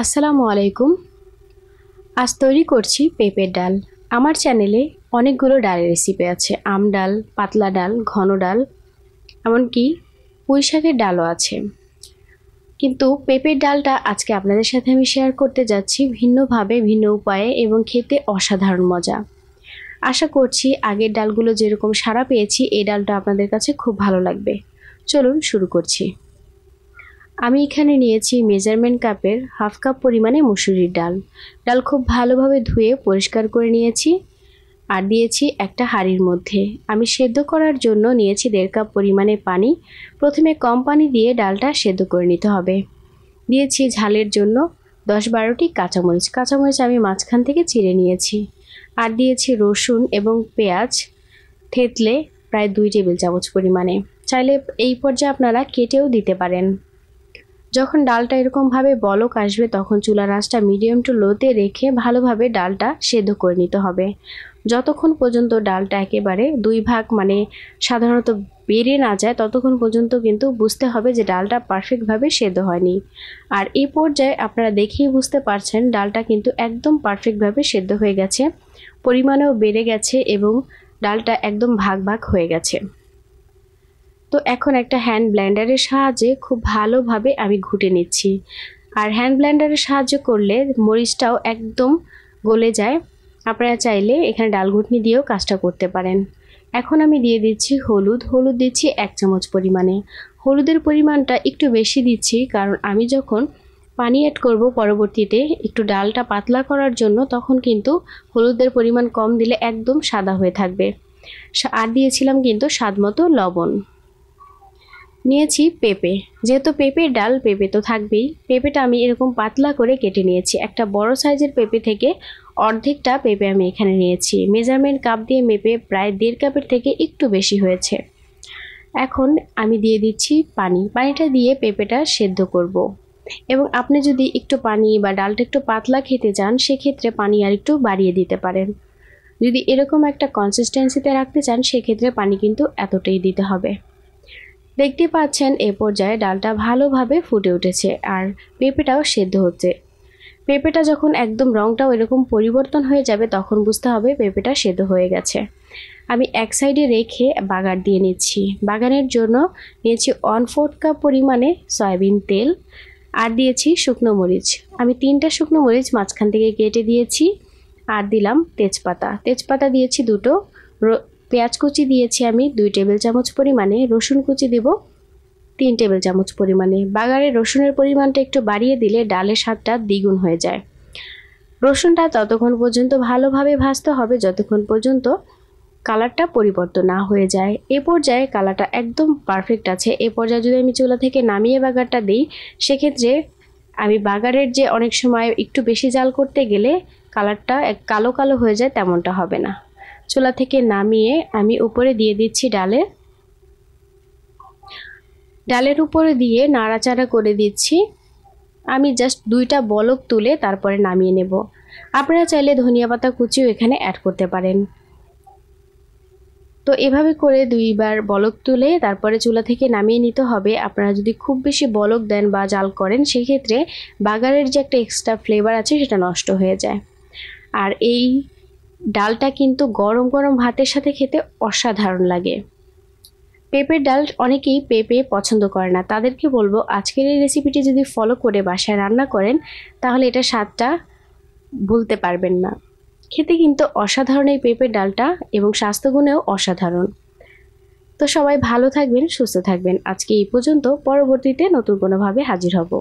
আসসালামু আলাইকুম। আজ তৈরি করছি পেঁপের ডাল। আমার চ্যানেলে অনেকগুলো ডালের রেসিপি আছে। আম ডাল, পাতলা ডাল, ঘন ডাল, এমনকি পুঁই শাকের ডালও আছে। কিন্তু পেঁপের ডালটা আজকে আপনাদের সাথে আমি শেয়ার করতে যাচ্ছি ভিন্নভাবে, ভিন্ন উপায়ে এবং খেতে অসাধারণ মজা। আশা করছি আগের ডালগুলো যেরকম সাড়া পেয়েছি এই ডালটা আপনাদের কাছে খুব ভালো লাগবে। চলুন শুরু করছি। আমি এখানে নিয়েছি মেজারমেন্ট কাপের হাফ কাপ পরিমাণে মসুরির ডাল। ডাল খুব ভালোভাবে ধুয়ে পরিষ্কার করে নিয়েছি আর দিয়েছি একটা হাঁড়ির মধ্যে। আমি সেদ্ধ করার জন্য নিয়েছি 1.5 কাপ পরিমাণে পানি। প্রথমে কম পানি দিয়ে ডালটা সেদ্ধ করে নিতে হবে। দিয়েছি ঝালের জন্য 10-12টি কাঁচামরিচ। কাঁচামরিচ আমি মাঝখান থেকে চিড়ে নিয়েছি। আর দিয়েছি রসুন এবং পেঁয়াজ থেতলে প্রায় 2 টেবিল চামচ পরিমাণে। চাইলে এই পর্যায়ে আপনারা কেটেও দিতে পারেন। যখন ডালটা এরকমভাবে বলক আসবে তখন চুলার আঁচটা মিডিয়াম টু লোতে রেখে ভালোভাবে ডালটা সেদ্ধ করে নিতে হবে। যতক্ষণ পর্যন্ত ডালটা একেবারে 2 ভাগ মানে সাধারণত বেড়ে না যায় ততক্ষণ পর্যন্ত কিন্তু বুঝতে হবে যে ডালটা পারফেক্টভাবে সেদ্ধ হয়নি। আর এই পর্যায়ে আপনারা দেখেই বুঝতে পারছেন ডালটা কিন্তু একদম পারফেক্টভাবে সেদ্ধ হয়ে গেছে, পরিমাণেও বেড়ে গেছে এবং ডালটা একদম ভাগ ভাগ হয়ে গেছে। তো এখন একটা হ্যান্ড ব্লেন্ডারের সাহায্যে খুব ভালোভাবে আমি ঘুটে নিচ্ছি। আর হ্যান্ড ব্লেন্ডারের সাহায্য করলে মরিচটাও একদম গলে যায়। আপনারা চাইলে এখানে ডাল ঘুটনি দিয়েও কাজটা করতে পারেন। এখন আমি দিয়ে দিচ্ছি হলুদ দিচ্ছি 1 চামচ পরিমাণে। হলুদের পরিমাণটা একটু বেশি দিচ্ছি কারণ আমি যখন পানি অ্যাড করব পরবর্তীতে একটু ডালটা পাতলা করার জন্য তখন কিন্তু হলুদের পরিমাণ কম দিলে একদম সাদা হয়ে থাকবে। আর দিয়েছিলাম কিন্তু স্বাদমতো লবণ। নিয়েছি পেঁপে। যেহেতু পেঁপের ডাল, পেঁপে তো থাকবেই। পেঁপেটা আমি এরকম পাতলা করে কেটে নিয়েছি। একটা বড় সাইজের পেঁপে থেকে অর্ধেকটা পেঁপে আমি এখানে নিয়েছি। মেজারমেন্ট কাপ দিয়ে মেপে প্রায় 1.5 কাপের থেকে একটু বেশি হয়েছে। এখন আমি দিয়ে দিচ্ছি পানি। পানিটা দিয়ে পেঁপেটা সেদ্ধ করব। এবং আপনি যদি একটু পানি বা ডালটা একটু পাতলা খেতে চান সেক্ষেত্রে পানি আর একটু বাড়িয়ে দিতে পারেন। যদি এরকম একটা কনসিস্টেন্সিতে রাখতে চান সেক্ষেত্রে পানি কিন্তু এতটাই দিতে হবে। দেখতে পাচ্ছেন এ পর্যায়ে ডালটা ভালোভাবে ফুটে উঠেছে আর পেঁপেটাও সেদ্ধ হচ্ছে। পেঁপেটা যখন একদম রঙটাও এরকম পরিবর্তন হয়ে যাবে তখন বুঝতে হবে পেঁপেটা সেদ্ধ হয়ে গেছে। আমি এক সাইডে রেখে বাগার দিয়ে নিচ্ছি। বাগারের জন্য নিয়েছি 1/4 কাপ পরিমাণে সয়াবিন তেল আর দিয়েছি শুকনো মরিচ। আমি 3টা শুকনো মরিচ মাঝখান থেকে কেটে দিয়েছি আর দিলাম তেজপাতা দিয়েছি 2টো। পেঁয়াজ কুচি দিয়েছি আমি 2 টেবিল চামচ পরিমাণে। রসুন কুচি দিব 3 টেবিল চামচ পরিমাণে। বাগারে রসুনের পরিমাণটা একটু বাড়িয়ে দিলে ডালের স্বাদটা দ্বিগুণ হয়ে যায়। রসুনটা ততক্ষণ পর্যন্ত ভালোভাবে ভাজতে হবে যতক্ষণ পর্যন্ত কালারটা পরিবর্তন না হয়ে যায়। এই পর্যায়ে কালারটা একদম পারফেক্ট আছে। এই পর্যায়ে যদি আমি চুলা থেকে নামিয়ে বাগারটা দিই সেক্ষেত্রে আমি বাগারের যে অনেক সময় একটু বেশি জাল করতে গেলে কালারটা কালো কালো হয়ে যায়, তেমনটা হবে না। চুলা থেকে নামিয়ে আমি উপরে দিয়ে দিচ্ছি ডালের উপরে দিয়ে নাড়াচাড়া করে দিচ্ছি। আমি জাস্ট 2টা বলক তুলে তারপরে নামিয়ে নেব। আপনারা চাইলে ধনিয়া পাতা কুচিও এখানে অ্যাড করতে পারেন। তো এভাবে করে 2বার বলক তুলে তারপরে চুলা থেকে নামিয়ে নিতে হবে। আপনারা যদি খুব বেশি বলক দেন বা জাল করেন সেক্ষেত্রে বাগারের যে একটা এক্সট্রা ফ্লেভার আছে সেটা নষ্ট হয়ে যায়। আর এই ডালটা কিন্তু গরম গরম ভাতের সাথে খেতে অসাধারণ লাগে। পেঁপের ডাল অনেকেই পেঁপে পছন্দ করে না, তাদেরকে বলবো আজকের এই রেসিপিটি যদি ফলো করে বাসায় রান্না করেন তাহলে এটা স্বাদটা ভুলতে পারবেন না। খেতে কিন্তু অসাধারণ এই পেঁপের ডালটা এবং স্বাস্থ্যগুণেও অসাধারণ। তো সবাই ভালো থাকবেন, সুস্থ থাকবেন। আজকে এই পর্যন্ত, পরবর্তীতে নতুন কোনোভাবে হাজির হব।